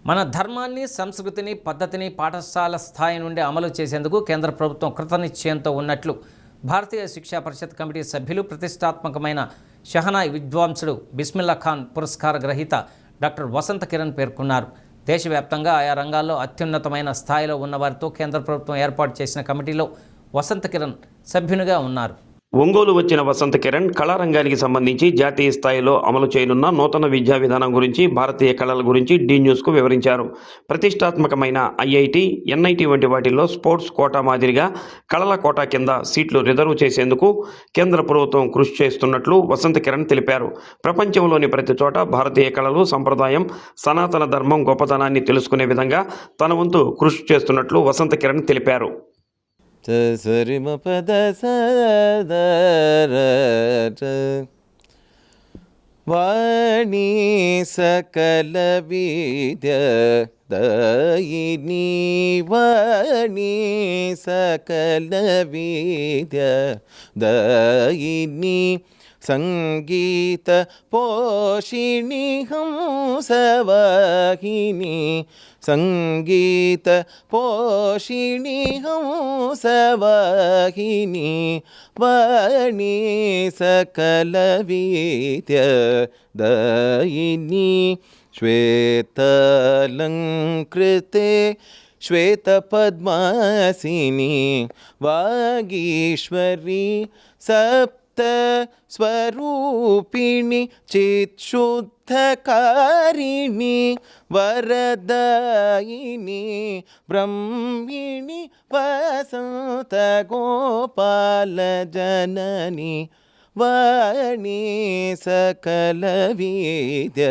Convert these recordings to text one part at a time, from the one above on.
మన ధర్మాన్ని, సంస్కృతిని, పద్ధతిని పాఠశాల స్థాయి నుండి అమలు చేసేందుకు కేంద్ర ప్రభుత్వం కృతనిశ్చయంతో ఉన్నట్లు భారతీయ శిక్షా పరిషత్ కమిటీ సభ్యులు, ప్రతిష్టాత్మకమైన షహనాయి విద్వాంసుడు బిస్మిల్లా ఖాన్ పురస్కార గ్రహీత డాక్టర్ వసంత కిరణ్ పేర్కొన్నారు. దేశవ్యాప్తంగా ఆయా రంగాల్లో అత్యున్నతమైన స్థాయిలో ఉన్నవారితో కేంద్ర ప్రభుత్వం ఏర్పాటు చేసిన కమిటీలో వసంత కిరణ్ సభ్యునిగా ఉన్నారు. ఒంగోలు వచ్చిన వసంత కిరణ్ కళారంగానికి సంబంధించి జాతీయ స్థాయిలో అమలు చేయనున్న నూతన విద్యా విధానం గురించి, భారతీయ కళల గురించి డి న్యూస్కు వివరించారు. ప్రతిష్టాత్మకమైన ఐఐటి, ఎన్ఐటి వంటి వాటిల్లో స్పోర్ట్స్ కోటా మాదిరిగా కళల కోటా కింద సీట్లు రిజర్వ్ చేసేందుకు కేంద్ర ప్రభుత్వం కృషి చేస్తున్నట్లు వసంత కిరణ్ తెలిపారు. ప్రపంచంలోని ప్రతి చోట భారతీయ కళలు, సంప్రదాయం, సనాతన ధర్మం గొప్పతనాన్ని తెలుసుకునే విధంగా తన వంతు కృషి చేస్తున్నట్లు వసంత కిరణ్ తెలిపారు. వాణి సకల విద్య దయిని, వాణి సకల విద్య దయిని, సంగీత పోషిణి హంసవాహిని, సంగీత పోషిణి హంసవాహిని, వాణి సకల విద్య దయిని, శ్వేతాలంకృతే శ్వేతపద్మాసిని, వాగీశ్వరి స్వరూపిణి, చిత్శుద్ధకారిణి, వరదాయిని, బ్రహ్మిణి, వసంత గోపాల జనని, వాణి సకల విద్య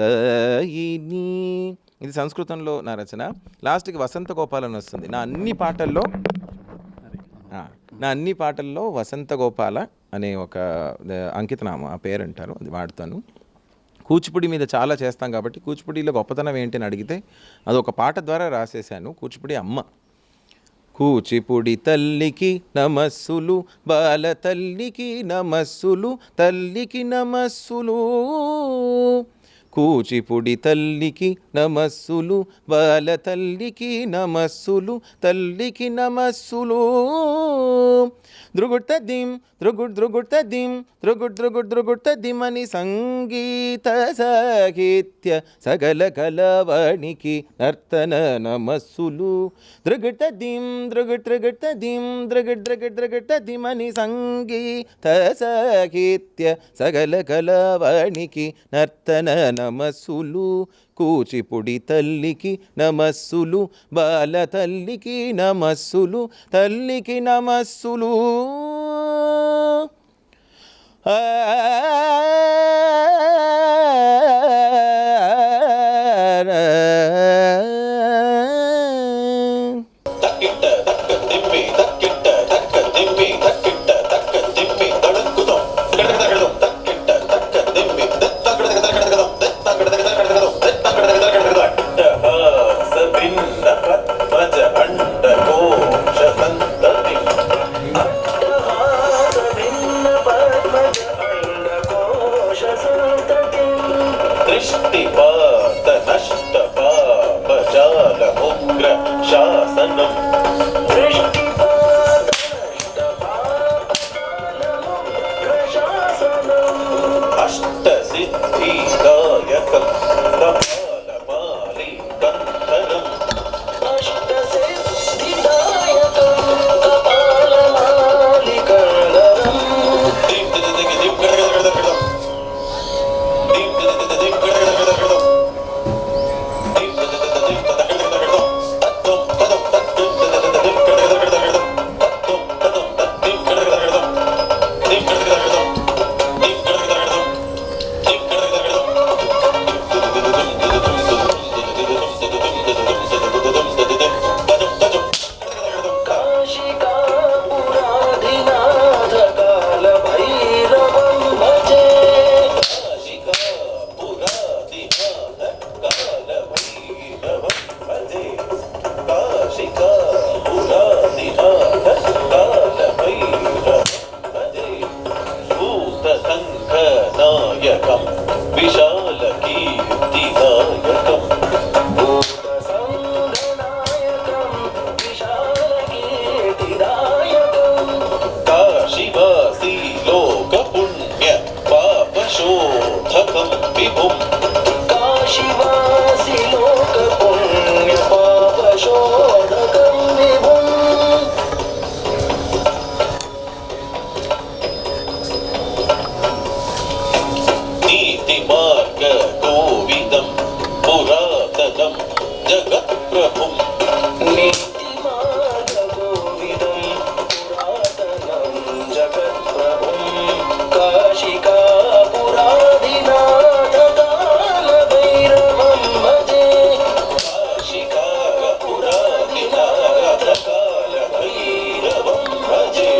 దయిని. ఇది సంస్కృతంలో నా రచన. లాస్ట్కి వసంత గోపాల్ అని వస్తుంది. నా అన్ని పాటల్లో వసంత గోపాల అనే ఒక అంకితనామం, ఆ పేరు అంటారు, అది వాడతాను. కూచిపూడి మీద చాలా చేస్తాం కాబట్టి కూచిపూడిలో గొప్పతనం ఏంటి అని అడిగితే అది ఒక పాట ద్వారా రాసేశాను. కూచిపూడి అమ్మ. కూచిపూడి తల్లికి నమస్సులు, బాల తల్లికి నమస్సులు, తల్లికి నమస్సులు, కూచిపూడి తల్లికి నమస్సులు, బాల తల్లికి నమస్సులు, తల్లికి నమస్సులు. దృగుడ్తదిం దృగుడ్తదిం దృగుడ్తదిమని సంగీత సాహిత్య సకల కళవాణికి నర్తన నమస్సులు. దృగుడ్తదిం దృగుడ్తదిమని సంగీత సాహిత్య సకల కళవాణికి నర్తన నమస్సులు. కూచిపూడి తల్లికి నమస్సులు, బాల తల్లికి నమస్సులు, తల్లికి నమస్సులు. దృష్టిపాత నష్ట शतम् जगत्प्रभुम् नीतिमार्गगोविदम् पुरातनम् जगत्प्रभुम् काशिकापुराधिनाथ कालभैरवम् भजे काशिकापुराधिनाथ कालभैरवम् भजे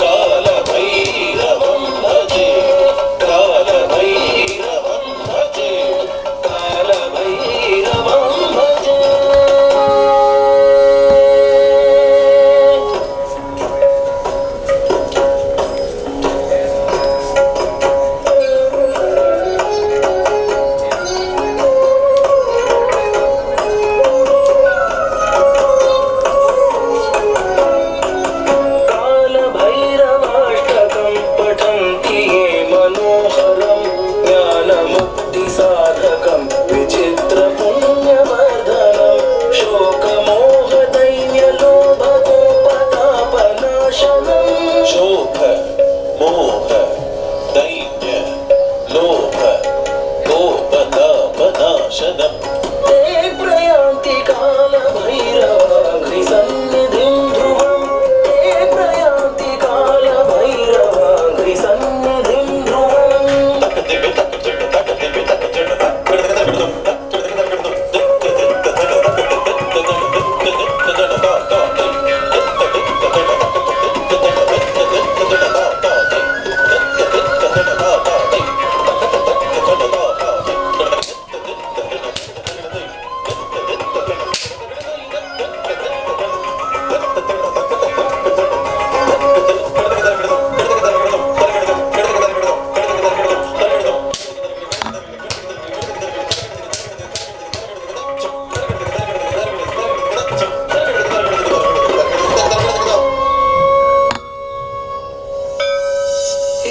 कालभैरवम् भजे कालभैरवम् भजे कालभैरवम् भजे कालभैरवाष्टकं पठन्ति ये मनोहरं ज्ञानमुक्तिसाधकं विचित्रपुण्यवर्धनं शोकमोहदैन्यलोभकोपतापनाशनं शोक मोह दैन्य लोभ कोपतापनाशनम् ते प्रयान्ति कालभैरवाघ्रिसन्निधिं ध्रुवम् ते प्रयान्ति कालभैरवाघ्रिसन्निधिं ध्रुवम्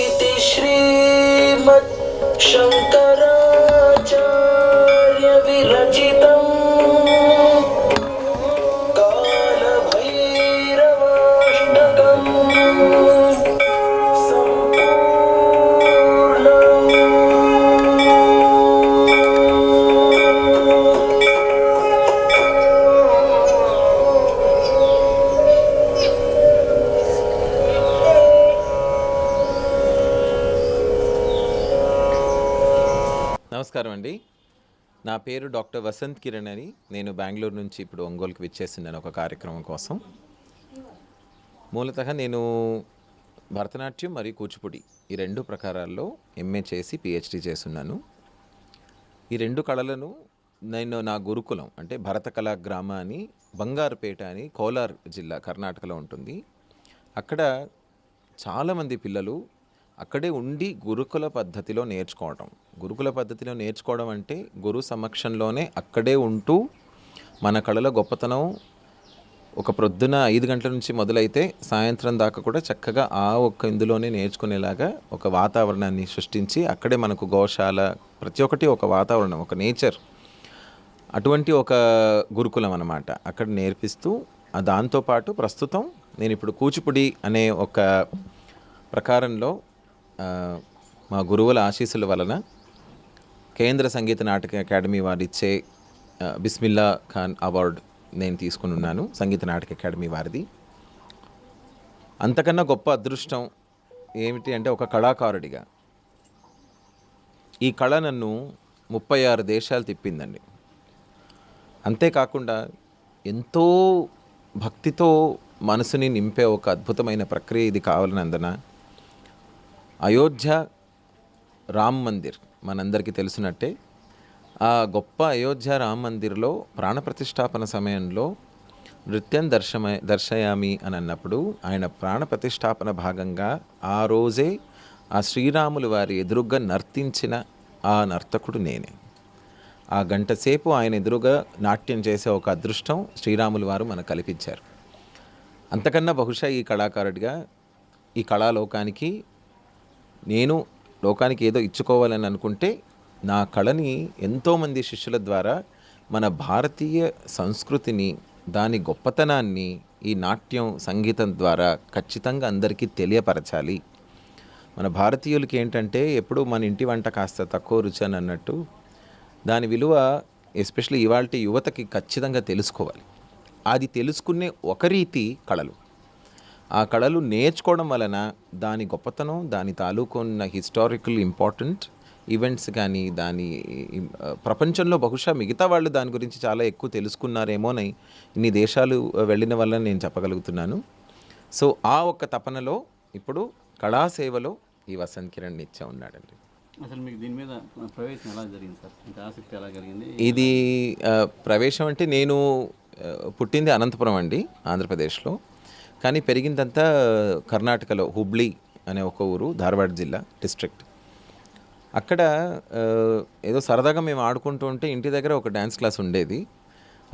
इति श्रीमत् शङ्कराचार्य विरचितं कालभैरवाष्टकम् నమస్కారం అండి. నా పేరు డాక్టర్ వసంత్ కిరణ్ అని. నేను బెంగళూరు నుంచి ఇప్పుడు ఒంగోలుకి విచ్చేస్తున్నాను ఒక కార్యక్రమం కోసం. మూలతః నేను భరతనాట్యం మరియు కూచిపూడి ఈ రెండు ప్రకారాల్లో ఎంఏ చేసి పిహెచ్డి చేస్తున్నాను. ఈ రెండు కళలను నేను నా గురుకులం అంటే భరత కళా గ్రామ అని బంగారుపేట అని కోలార్ జిల్లా కర్ణాటకలో ఉంటుంది. అక్కడ చాలామంది పిల్లలు అక్కడే ఉండి గురుకుల పద్ధతిలో నేర్చుకోవడం. గురుకుల పద్ధతిలో నేర్చుకోవడం అంటే గురు సమక్షంలోనే అక్కడే ఉంటూ మన కళల గొప్పతనం ఒక ప్రొద్దున 5 గంటల నుంచి మొదలైతే సాయంత్రం దాకా కూడా చక్కగా ఆ ఒక్క ఇందులోనే నేర్చుకునేలాగా ఒక వాతావరణాన్ని సృష్టించి అక్కడే మనకు గోశాల ప్రతి ఒక్కటి ఒక వాతావరణం, ఒక నేచర్, అటువంటి ఒక గురుకులం అన్నమాట. అక్కడ నేర్పిస్తూ దాంతోపాటు ప్రస్తుతం నేను ఇప్పుడు కూచిపూడి అనే ఒక ప్రకారంలో మా గురువుల ఆశీస్సుల వలన కేంద్ర సంగీత నాటక అకాడమీ వారిచ్చే బిస్మిల్లా ఖాన్ అవార్డు నేను తీసుకుని ఉన్నాను, సంగీత నాటక అకాడమీ వారిది. అంతకన్నా గొప్ప అదృష్టం ఏమిటి అంటే ఒక కళాకారుడిగా ఈ కళ నన్ను 36 దేశాలు తిప్పిందండి. అంతేకాకుండా ఎంతో భక్తితో మనసుని నింపే ఒక అద్భుతమైన ప్రక్రియ ఇది కావాలనందున అయోధ్య రామ్ మందిర్ మనందరికీ తెలిసినట్టే ఆ గొప్ప అయోధ్య రామ్ మందిర్లో ప్రాణప్రతిష్ఠాపన సమయంలో నృత్యం దర్శయామి అని అన్నప్పుడు ఆయన ప్రాణప్రతిష్ఠాపన భాగంగా ఆ రోజే ఆ శ్రీరాములు వారి ఎదురుగా నర్తించిన ఆ నర్తకుడు నేనే. ఆ గంట సేపు ఆయన ఎదురుగా నాట్యం చేసే ఒక అదృష్టం శ్రీరాములు వారు మనకు కల్పించారు. అంతకన్నా బహుశా ఈ కళాకారుడిగా ఈ కళాలోకానికి నేను లోకానికి ఏదో ఇచ్చుకోవాలని అనుకుంటే నా కళని ఎంతోమంది శిష్యుల ద్వారా మన భారతీయ సంస్కృతిని, దాని గొప్పతనాన్ని ఈ నాట్యం సంగీతం ద్వారా ఖచ్చితంగా అందరికీ తెలియపరచాలి. మన భారతీయులకి ఏంటంటే ఎప్పుడు మన ఇంటి వంట కాస్త తక్కువ రుచి అని అన్నట్టు దాని విలువ ఎస్పెషల్లీ ఇవాల్టి యువతకి ఖచ్చితంగా తెలుసుకోవాలి. అది తెలుసుకునే ఒక రీతి కళలు. ఆ కళలు నేర్చుకోవడం వలన దాని గొప్పతనం, దాని తాలూకు ఉన్న హిస్టారికల్ ఇంపార్టెంట్ ఈవెంట్స్ కానీ, దాని ప్రపంచంలో బహుశా మిగతా వాళ్ళు దాని గురించి చాలా ఎక్కువ తెలుసుకున్నారేమోనని ఇన్ని దేశాలు వెళ్ళిన వల్ల నేను చెప్పగలుగుతున్నాను. సో ఆ ఒక్క తపనలో ఇప్పుడు కళాసేవలో ఈ వసంత్ కిరణ్ నిత్య ఉన్నాడండి. అసలు మీకు దీని మీద ప్రవేశం ఎలా జరిగింది సార్? అంటే ఆసక్తి ఎలా కలిగింది? ఇది ప్రవేశం అంటే నేను పుట్టింది అనంతపురం అండి, ఆంధ్రప్రదేశ్లో. కానీ పెరిగిందంతా కర్ణాటకలో హుబ్లీ అనే ఒక ఊరు, ధార్వాడ్ జిల్లా డిస్ట్రిక్ట్. అక్కడ ఏదో సరదాగా మేము ఆడుకుంటూ ఉంటే ఇంటి దగ్గర ఒక డ్యాన్స్ క్లాస్ ఉండేది.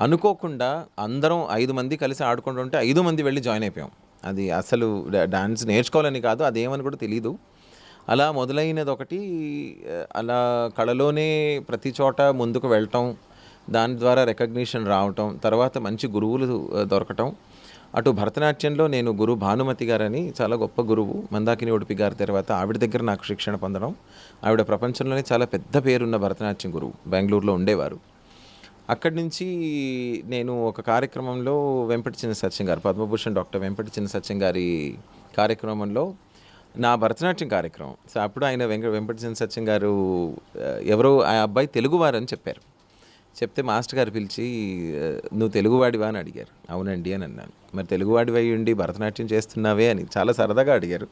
అనుకోకుండా అందరం 5 మంది కలిసి ఆడుకుంటూ ఉంటే 5 మంది వెళ్ళి జాయిన్ అయిపోయాం. అది అసలు డ్యాన్స్ నేర్చుకోవాలని కాదు, అదేమని కూడా తెలీదు. అలా మొదలైనది ఒకటి. అలా కళలోనే ప్రతి చోట ముందుకు వెళ్ళటం, దాని ద్వారా రికగ్నిషన్ రావటం, తర్వాత మంచి గురువులు దొరకటం. అటు భరతనాట్యంలో నేను గురు భానుమతి గారని చాలా గొప్ప గురువు, మందాకిని ఉడిపి గారి తర్వాత ఆవిడ దగ్గర నాకు శిక్షణ పొందడం. ఆవిడ ప్రపంచంలోనే చాలా పెద్ద పేరున్న భరతనాట్యం గురువు, బెంగళూరులో ఉండేవారు. అక్కడి నుంచి నేను ఒక కార్యక్రమంలో వెంపటి చిన్న సత్యం గారు, పద్మభూషణ్ డాక్టర్ వెంపటి చిన్న సత్యం గారి కార్యక్రమంలో నా భరతనాట్యం కార్యక్రమం. సో అప్పుడు ఆయన వెంపటి చిన్న సత్యం గారు ఎవరో ఆ అబ్బాయి తెలుగువారని చెప్పారు. చెప్తే మాస్టర్ గారు పిలిచి, నువ్వు తెలుగువాడివా అని అడిగారు. అవునండి అని అన్నాను. మరి తెలుగువాడివై ఉండి భరతనాట్యం చేస్తున్నావే అని చాలా సరదాగా అడిగారు.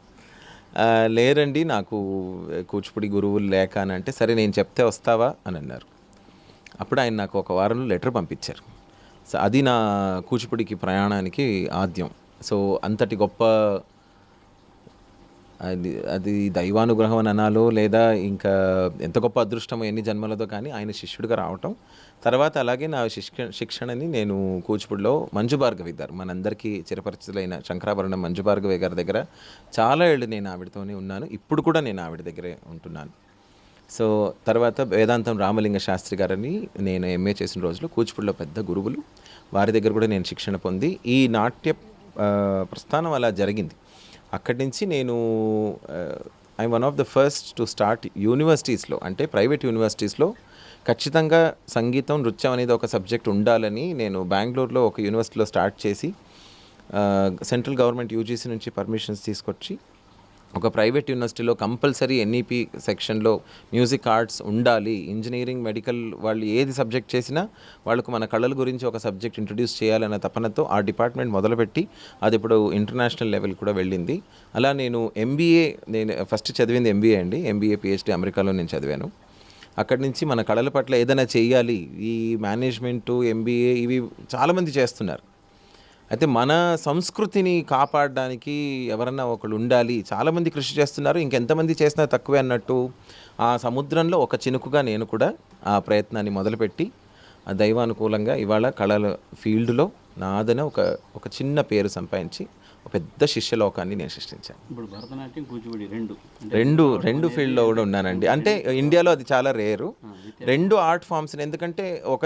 లేరండి, నాకు కూచిపూడి గురువులు లేక అని అంటే, సరే నేను చెప్తే వస్తావా అని అన్నారు. అప్పుడు ఆయన నాకు ఒక వారంలో లెటర్ పంపించారు. సో అది నా కూచిపూడికి ప్రయాణానికి ఆద్యం. సో అంతటి గొప్ప, అది దైవానుగ్రహం అని అనాలో లేదా ఇంకా ఎంత గొప్ప అదృష్టం ఎన్ని జన్మలతో, కానీ ఆయన శిష్యుడిగా రావటం. తర్వాత అలాగే నా శిక్షణని నేను కూచిపూడిలో మంజు భార్గవి గారు, మనందరికీ చిరపరిచితులైన శంకరాభరణం మంజు భార్గవి గారి దగ్గర చాలా ఏళ్ళు నేను ఆవిడతోనే ఉన్నాను. ఇప్పుడు కూడా నేను ఆవిడ దగ్గరే ఉంటున్నాను. సో తర్వాత వేదాంతం రామలింగ శాస్త్రి గారని నేను ఎంఏ చేసిన రోజులు కూచిపూడిలో పెద్ద గురువులు, వారి దగ్గర కూడా నేను శిక్షణ పొంది ఈ నాట్య ప్రస్థానం అలా జరిగింది. అక్కడి నుంచి నేను I'm one of the first to start యూనివర్సిటీస్లో, అంటే ప్రైవేట్ యూనివర్సిటీస్లో ఖచ్చితంగా సంగీతం, నృత్యం అనేది ఒక సబ్జెక్ట్ ఉండాలని నేను బెంగళూరులో ఒక యూనివర్సిటీలో స్టార్ట్ చేసి సెంట్రల్ గవర్నమెంట్ యూజీసీ నుంచి పర్మిషన్స్ తీసుకొచ్చి ఒక ప్రైవేట్ యూనివర్సిటీలో కంపల్సరీ ఎన్ఈపీ సెక్షన్లో మ్యూజిక్ ఆర్ట్స్ ఉండాలి. ఇంజనీరింగ్, మెడికల్ వాళ్ళు ఏది సబ్జెక్ట్ చేసినా వాళ్ళకు మన కళల గురించి ఒక సబ్జెక్ట్ ఇంట్రడ్యూస్ చేయాలన్న తపనతో ఆ డిపార్ట్మెంట్ మొదలుపెట్టి అది ఇప్పుడు ఇంటర్నేషనల్ లెవెల్ కూడా వెళ్ళింది. అలా నేను నేను ఫస్ట్ చదివింది ఎంబీఏ అండి. ఎంబీఏ పిహెచ్డీ అమెరికాలో నేను చదివాను. అక్కడి నుంచి మన కళల పట్ల ఏదైనా చేయాలి, ఈ మేనేజ్మెంటు, ఎంబీఏ ఇవి చాలామంది చేస్తున్నారు. అయితే మన సంస్కృతిని కాపాడడానికి ఎవరన్నా ఒకళ్ళు ఉండాలి, చాలామంది కృషి చేస్తున్నారు, ఇంకెంతమంది చేసినా తక్కువే అన్నట్టు ఆ సముద్రంలో ఒక చినుకుగా నేను కూడా ఆ ప్రయత్నాన్ని మొదలుపెట్టి ఆ దైవానుకూలంగా ఇవాళ కళల ఫీల్డ్లో నాదన ఒక చిన్న పేరు సంపాదించి ఒక పెద్ద శిష్యలోకాన్ని నేను సృష్టించాను. ఇప్పుడు భరతనాట్యం, కూచిపూడి రెండు ఫీల్డ్లో కూడా ఉన్నానండి. అంటే ఇండియాలో అది చాలా రేరు, 2 ఆర్ట్ ఫామ్స్ని. ఎందుకంటే ఒక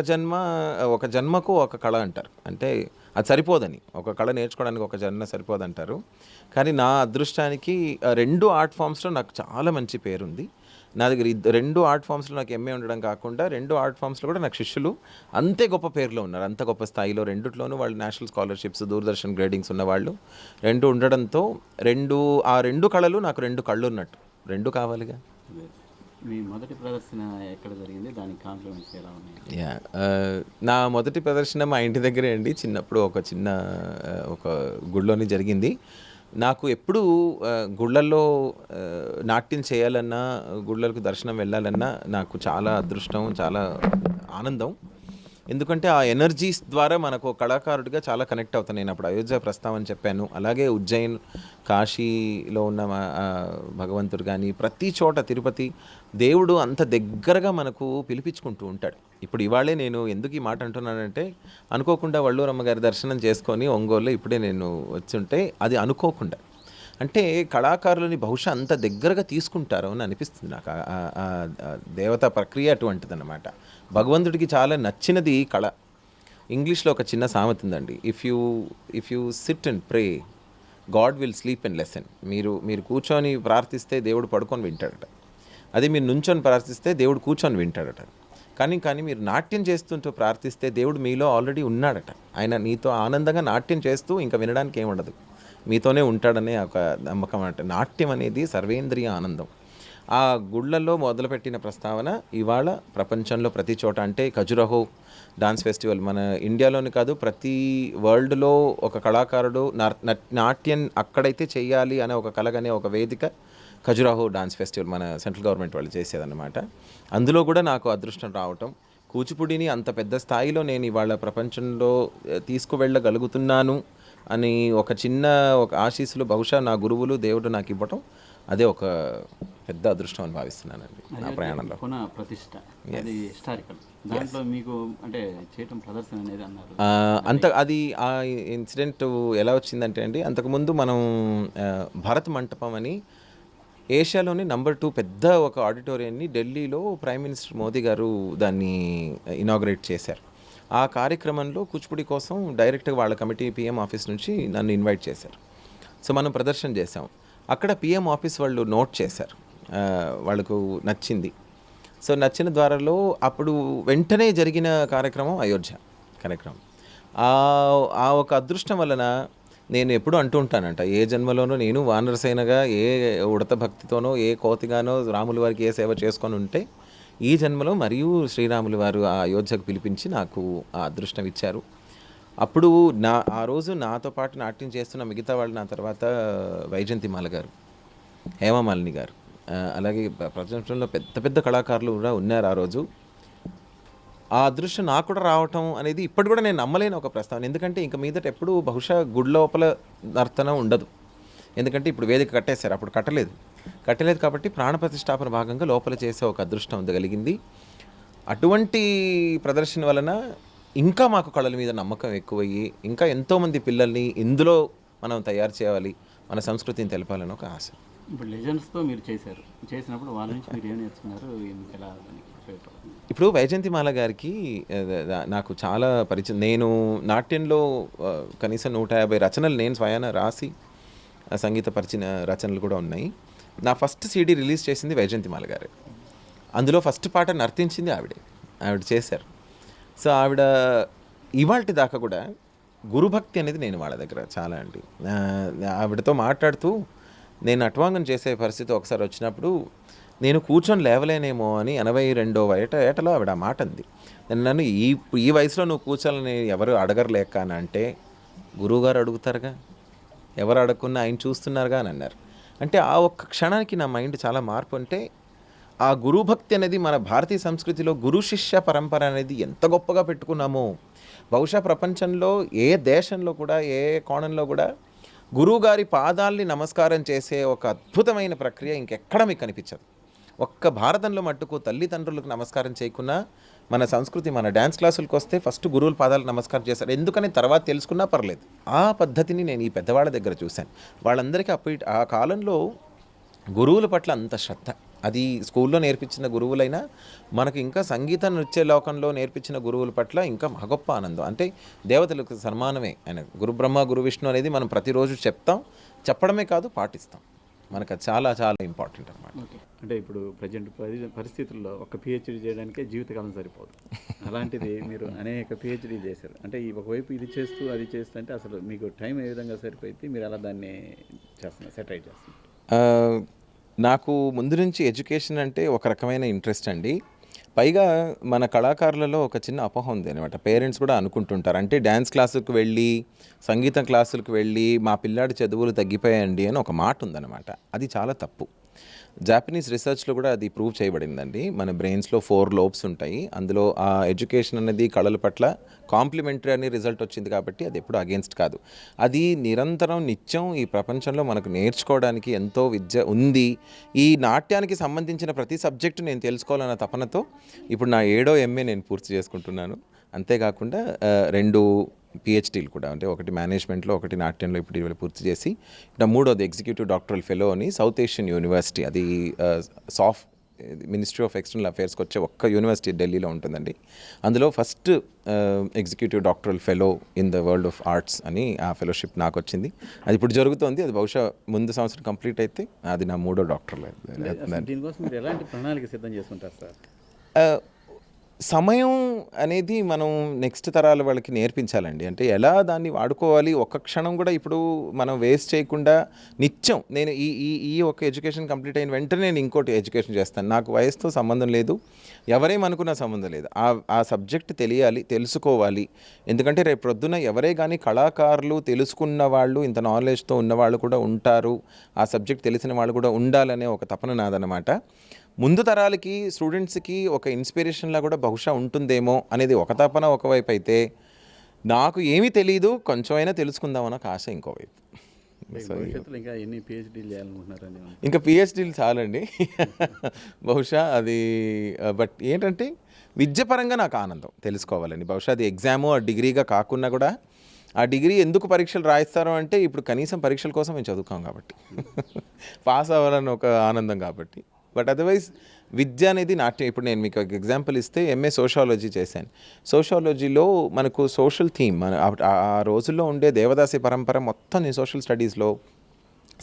జన్మకు ఒక కళ అంటారు, అంటే అది సరిపోదని, ఒక కళ నేర్చుకోవడానికి ఒక జన్మ సరిపోదంటారు. కానీ నా అదృష్టానికి 2 ఆర్ట్ ఫామ్స్లో నాకు చాలా మంచి పేరుంది. నా దగ్గర 2 ఆర్ట్ ఫామ్స్లో నాకు ఎంఏ ఉండడం కాకుండా 2 ఆర్ట్ ఫామ్స్లో కూడా నాకు శిష్యులు అంతే గొప్ప పేరులో ఉన్నారు, అంత గొప్ప స్థాయిలో. రెండిట్లోనూ వాళ్ళు నేషనల్ స్కాలర్షిప్స్, దూరదర్శన్ గ్రేడింగ్స్ ఉన్నవాళ్ళు 2 ఉండడంతో ఆ 2 కళలు నాకు 2 కళ్ళు ఉన్నట్టు. 2 కావాలిగా. మీ మొదటి ప్రదర్శన ఎక్కడ జరిగింది? దానికి కాంప్లిమెంట్స్ ఎలా ఉన్నాయి? నా మొదటి ప్రదర్శన మా ఇంటి దగ్గరే అండి. చిన్నప్పుడు ఒక గుడిలోని జరిగింది. నాకు ఎప్పుడు గుళ్ళల్లో నాట్యం చేయాలన్నా, గుళ్ళకు దర్శనం వెళ్ళాలన్నా నాకు చాలా అదృష్టం, చాలా ఆనందం. ఎందుకంటే ఆ ఎనర్జీస్ ద్వారా మనకు కళాకారుడిగా చాలా కనెక్ట్ అవుతాను. నేను అప్పుడు అయోధ్య ప్రస్తావన చెప్పాను, అలాగే ఉజ్జయిన్, కాశీలో ఉన్న భగవంతుడు కానీ, ప్రతి చోట తిరుపతి, దేవుడు అంత దగ్గరగా మనకు పిలిపించుకుంటూ ఉంటాడు. ఇప్పుడు ఇవాళే నేను ఎందుకు ఈ మాట అంటున్నానంటే, అనుకోకుండా వల్లూరమ్మ గారి దర్శనం చేసుకొని ఒంగోలులో ఇప్పుడే నేను వచ్చి ఉంటే, అది అనుకోకుండా, అంటే కళాకారులని బహుశా అంత దగ్గరగా తీసుకుంటారో అని అనిపిస్తుంది నాకు. దేవతా ప్రక్రియ అటువంటిదన్నమాట. భగవంతుడికి చాలా నచ్చినది కళ. ఇంగ్లీష్లో ఒక చిన్న సామెత ఉందండి, if you SIT and pray God will sleep and lesson. మీరు కూర్చొని ప్రార్థిస్తే దేవుడు పడుకొని వింటాడట. అదే మీరు నుంచొని ప్రార్థిస్తే దేవుడు కూర్చొని వింటాడట. కానీ మీరు నాట్యం చేస్తుంటూ ప్రార్థిస్తే దేవుడు మీలో ఆల్రెడీ ఉన్నాడట. ఆయన నీతో ఆనందంగా నాట్యం చేస్తూ ఇంకా వినడానికి ఏముండదు, మీతోనే ఉంటాడనే ఒక నమ్మకం అన్నట్టు. నాట్యం అనేది సర్వేంద్రియ ఆనందం. ఆ గుళ్ళల్లో మొదలుపెట్టిన ప్రస్తావన ఇవాళ ప్రపంచంలో ప్రతి చోట, అంటే ఖజురహో డాన్స్ ఫెస్టివల్ మన ఇండియాలోని కాదు, ప్రతి వరల్డ్లో ఒక కళాకారుడు నాట్యం అక్కడైతే చెయ్యాలి అనే ఒక కలగనే ఒక వేదిక ఖజురాహో డాన్స్ ఫెస్టివల్ మన సెంట్రల్ గవర్నమెంట్ వాళ్ళు చేసేదన్నమాట. అందులో కూడా నాకు అదృష్టం రావటం, కూచిపూడిని అంత పెద్ద స్థాయిలో నేను ఇవాళ ప్రపంచంలో తీసుకువెళ్ళగలుగుతున్నాను అని ఒక చిన్న ఒక ఆశీస్సులు బహుశా నా గురువులు దేవుడు నాకు ఇవ్వటం, అదే ఒక పెద్ద అదృష్టం అని భావిస్తున్నానండి నా ప్రయాణంలో. పునః ప్రతిష్ట అది హిస్టారికల్, దాంట్లో మీకు అంటే చేయటం ప్రదర్శన అనేది అన్నారు. అది ఆ ఇన్సిడెంట్ ఎలా వచ్చిందంటే అండి, అంతకుముందు మనం భారత్ మంటపం అని ఏషియాలోని నెంబర్ 2 పెద్ద ఒక ఆడిటోరియాన్ని ఢిల్లీలో ప్రైమ్ మినిస్టర్ మోదీ గారు దాన్ని ఇనాగ్రేట్ చేశారు. ఆ కార్యక్రమంలో కూచిపూడి కోసం డైరెక్ట్గా వాళ్ళ కమిటీ పిఎం ఆఫీస్ నుంచి నన్ను ఇన్వైట్ చేశారు. సో మనం ప్రదర్శన చేసాం. అక్కడ పిఎం ఆఫీస్ వాళ్ళు నోట్ చేశారు, వాళ్ళకు నచ్చింది. సో నచ్చిన ద్వారాలో అప్పుడు వెంటనే జరిగిన కార్యక్రమం అయోధ్య కార్యక్రమం. ఆ ఒక అదృష్టం వలన నేను ఎప్పుడు అంటూ ఉంటానంట, ఏ జన్మలోనూ నేను వానరసేనగా ఏ ఉడత భక్తితోనో ఏ కోతిగానో రాముల వారికి ఏ సేవ చేసుకొని ఉంటే, ఈ జన్మలో మరియు శ్రీరాములు వారు ఆ అయోధ్యకు పిలిపించి నాకు ఆ అదృష్టం ఇచ్చారు. అప్పుడు ఆ రోజు నాతో పాటు నాట్యం చేస్తున్న మిగతా వాళ్ళు నా తర్వాత వైజయంతిమాల గారు, హేమమాలిని గారు, అలాగే ప్రపంచంలో పెద్ద పెద్ద కళాకారులు కూడా ఉన్నారు ఆ రోజు. ఆ అదృష్టం నాకు కూడా రావటం అనేది ఇప్పటి కూడా నేను నమ్మలేని ఒక ప్రస్తావన. ఎందుకంటే ఇంక మీదట ఎప్పుడు బహుశా గుడి లోపల నర్తనం ఉండదు. ఎందుకంటే ఇప్పుడు వేదిక కట్టేశారు, అప్పుడు కట్టలేదు కాబట్టి ప్రాణప్రతిష్ఠాపన భాగంగా లోపల చేసే ఒక అదృష్టం కలిగింది. అటువంటి ప్రదర్శన వలన ఇంకా మాకు కళల మీద నమ్మకం ఎక్కువయ్యి, ఇంకా ఎంతోమంది పిల్లల్ని ఇందులో మనం తయారు చేయాలి, మన సంస్కృతిని తెలపాలని ఒక ఆశ. ఇప్పుడు లెజెండ్స్తో మీరు చేసినప్పుడు వాళ్ళ నుంచి మీరు ఏం నేర్చుకున్నారు, మీకు ఎలా ఉపయోగపడుతుంది? ఇప్పుడు వైజయంతిమాల గారికి నాకు చాలా పరిచయం. నేను నాట్యంలో కనీసం 150 రచనలు నేను స్వయాన రాసి సంగీతపరిచిన రచనలు కూడా ఉన్నాయి. నా ఫస్ట్ సీడీ రిలీజ్ చేసింది వైజయంతిమాల గారే. అందులో ఫస్ట్ పాట నర్తించింది ఆవిడ చేశారు. సో ఆవిడ ఇవాల్టి దాకా కూడా గురుభక్తి అనేది నేను వాళ్ళ దగ్గర చాలా అండి. ఆవిడతో మాట్లాడుతూ నేను అట్వాంగం చేసే పరిస్థితి ఒకసారి వచ్చినప్పుడు నేను కూర్చొని లేవలేనేమో అని 82వ ఏటలో ఆవిడ ఆ మాట అంది. నన్ను ఈ వయసులో నువ్వు కూర్చోాలని ఎవరు అడగరలేక అని అంటే, గురువుగారు అడుగుతారుగా, ఎవరు అడగకున్నా ఆయన చూస్తున్నారుగా అని అన్నారు. అంటే ఆ ఒక్క క్షణానికి నా మైండ్ చాలా మార్పు. అంటే ఆ గురుభక్తి అనేది మన భారతీయ సంస్కృతిలో గురు శిష్య పరంపర అనేది ఎంత గొప్పగా పెట్టుకున్నామో, బహుశా ప్రపంచంలో ఏ దేశంలో కూడా ఏ కోణంలో కూడా గురువుగారి పాదాల్ని నమస్కారం చేసే ఒక అద్భుతమైన ప్రక్రియ ఇంకెక్కడ మీకు కనిపించదు. ఒక్క భారతంలో మట్టుకు తల్లిదండ్రులకు నమస్కారం చేయకున్నా, మన సంస్కృతి మన డ్యాన్స్ క్లాసులకు వస్తే ఫస్ట్ గురువుల పాదాలకు నమస్కారం చేశారు. ఎందుకని తర్వాత తెలుసుకున్నా పర్లేదు. ఆ పద్ధతిని నేను ఈ పెద్దవాళ్ళ దగ్గర చూశాను. వాళ్ళందరికీ ఆ కాలంలో గురువుల పట్ల అంత శ్రద్ధ. అది స్కూల్లో నేర్పించిన గురువులైనా మనకు ఇంకా సంగీత నృత్య లోకంలో నేర్పించిన గురువుల పట్ల ఇంకా గొప్ప ఆనందం. అంటే దేవతలకు సన్మానమే ఆయన. గురు బ్రహ్మ గురు విష్ణు అనేది మనం ప్రతిరోజు చెప్పడమే కాదు పాటిస్తాం. మనకు చాలా చాలా ఇంపార్టెంట్ అన్నమాట. అంటే ఇప్పుడు ప్రజెంట్ పరిస్థితుల్లో ఒక పిహెచ్డీ చేయడానికే జీవితకాలం సరిపోదు. అలాంటిది మీరు అనేక పిహెచ్డీ చేశారు. అంటే ఒకవైపు ఇది చేస్తూ అది చేస్తూ అంటే అసలు మీకు టైం ఏ విధంగా సరిపోయింది, మీరు అలా దాన్ని సెటైట్ చేస్తున్నారు? నాకు ముందు నుంచి ఎడ్యుకేషన్ అంటే ఒక రకమైన ఇంట్రెస్ట్ అండి. పైగా మన కళాకారులలో ఒక చిన్న అపోహ ఉంది అనమాట. పేరెంట్స్ కూడా అనుకుంటుంటారు, అంటే డ్యాన్స్ క్లాసులకు వెళ్ళి సంగీతం క్లాసులకు వెళ్ళి మా పిల్లాడి చదువులు తగ్గిపోయాయండి అని ఒక మాట ఉందన్నమాట. అది చాలా తప్పు. జాపనీస్ రీసెర్చ్లో కూడా అది ప్రూవ్ చేయబడిందండి. మన బ్రెయిన్స్లో 4 లోబ్స్ ఉంటాయి. అందులో ఆ ఎడ్యుకేషన్ అనేది కళల పట్ల కాంప్లిమెంటరీ అని రిజల్ట్ వచ్చింది కాబట్టి అది ఎప్పుడు అగేన్స్ట్ కాదు. అది నిరంతరం నిత్యం ఈ ప్రపంచంలో మనకు నేర్చుకోవడానికి ఎంతో విద్య ఉంది. ఈ నాట్యానికి సంబంధించిన ప్రతి సబ్జెక్టు నేను తెలుసుకోవాలన్న తపనతో ఇప్పుడు నా 7వ MA నేను పూర్తి చేసుకుంటున్నాను. అంతేకాకుండా 2 పిహెచ్డీలు కూడా, అంటే ఒకటి మేనేజ్మెంట్లో ఒకటి నాట్యంలో ఇప్పుడు పూర్తి చేసి, ఇంకా 3వది ఎగ్జిక్యూటివ్ డాక్టరల్ ఫెలో అని సౌత్ ఏషియన్ యూనివర్సిటీ, అది మినిస్ట్రీ ఆఫ్ ఎక్స్టర్నల్ అఫేర్స్కి వచ్చే ఒక్క యూనివర్సిటీ ఢిల్లీలో ఉంటుందండి. అందులో first executive doctoral fellow in the world of arts అని ఆ ఫెలోషిప్ నాకు వచ్చింది. అది ఇప్పుడు జరుగుతోంది. అది బహుశా ముందు సంవత్సరం కంప్లీట్ అయితే అది నా 3వ డాక్టరల్. దీనికోసం మీరు ఎలాంటి ప్రణాళిక సిద్ధం చేసుకుంటారు సార్? సమయం అనేది మనం నెక్స్ట్ తరాల వాళ్ళకి నేర్పించాలండి. అంటే ఎలా దాన్ని వాడుకోవాలి, ఒక్క క్షణం కూడా ఇప్పుడు మనం వేస్ట్ చేయకుండా నిత్యం నేను ఈ ఈ ఈ ఒక ఎడ్యుకేషన్ కంప్లీట్ అయిన వెంటనే నేను ఇంకోటి ఎడ్యుకేషన్ చేస్తాను. నాకు వయసుతో సంబంధం లేదు, ఎవరేమనుకున్న సంబంధం లేదు. ఆ సబ్జెక్ట్ తెలియాలి, తెలుసుకోవాలి. ఎందుకంటే రేపు ప్రొద్దున ఎవరే కానీ కళాకారులు తెలుసుకున్న వాళ్ళు, ఇంత నాలెడ్జ్తో ఉన్నవాళ్ళు కూడా ఉంటారు, ఆ సబ్జెక్ట్ తెలిసిన వాళ్ళు కూడా ఉండాలనే ఒక తపన నాదనమాట. ముందు తరాలకి స్టూడెంట్స్కి ఒక ఇన్స్పిరేషన్లా కూడా బహుశా ఉంటుందేమో అనేది ఒక తపన ఒకవైపు అయితే, నాకు ఏమీ తెలియదు కొంచెమైనా తెలుసుకుందామని ఒక ఆశ ఇంకోవైపు. భవిష్యత్తులో ఇంకా ఎన్ని పిహెచ్డీలు చేయాలనుకుంటున్నారని? ఇంకా పిహెచ్డీలు చాలండి బహుశా అది. బట్ ఏంటంటే విద్యపరంగా నాకు ఆనందం తెలుసుకోవాలని. బహుశా అది ఎగ్జాము ఆ డిగ్రీగా కాకుండా కూడా, ఆ డిగ్రీ ఎందుకు పరీక్షలు రాయిస్తారో అంటే ఇప్పుడు కనీసం పరీక్షల కోసం మేము చదువుకోం కాబట్టి పాస్ అవ్వాలని ఒక ఆనందం కాబట్టి. బట్ అదర్వైజ్ విద్య అనేది నాట్యం. ఇప్పుడు నేను మీకు ఒక ఎగ్జాంపుల్ ఇస్తే, ఎంఏ సోషాలజీ చేశాను. సోషాలజీలో మనకు సోషల్ థీమ్, ఆ రోజుల్లో ఉండే దేవదాసి పరంపర మొత్తం నేను సోషల్ స్టడీస్లో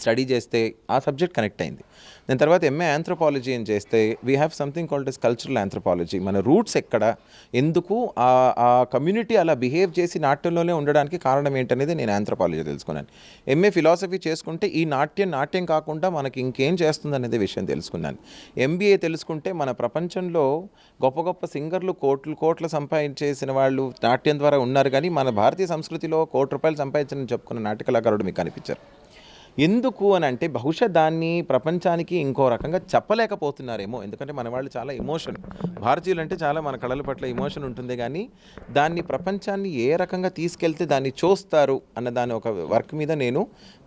స్టడీ చేస్తే ఆ సబ్జెక్ట్ కనెక్ట్ అయింది. దాని తర్వాత ఎంఏ ఆంథ్రోపాలజీ అని చేస్తే we have something called as cultural anthropology. మన రూట్స్ ఎక్కడ, ఎందుకు ఆ కమ్యూనిటీ అలా బిహేవ్ చేసి నాట్యంలోనే ఉండడానికి కారణం ఏంటనేది నేను ఆంథ్రోపాలజీ తెలుసుకున్నాను. ఎంఏ ఫిలాసఫీ చేసుకుంటే ఈ నాట్యం కాకుండా మనకి ఇంకేం చేస్తుంది అనేది విషయం తెలుసుకున్నాను. ఎంబీఏ తెలుసుకుంటే మన ప్రపంచంలో గొప్ప గొప్ప సింగర్లు కోట్లు సంపాదించేసిన వాళ్ళు నాట్యం ద్వారా ఉన్నారు, కానీ మన భారతీయ సంస్కృతిలో ₹1,00,00,000 సంపాదించని చెప్పుకున్న నాట్య కళాకారుడు మీకు కనిపించారు. ఎందుకు అని అంటే బహుశా దాన్ని ప్రపంచానికి ఇంకో రకంగా చెప్పలేకపోతున్నారేమో. ఎందుకంటే మన వాళ్ళు చాలా ఎమోషన్, భారతీయులు అంటే చాలా మన కళల పట్ల ఎమోషన్ ఉంటుంది, కానీ దాన్ని ప్రపంచాన్ని ఏ రకంగా తీసుకెళ్తే దాన్ని చూస్తారు అన్న దాని ఒక వర్క్ మీద నేను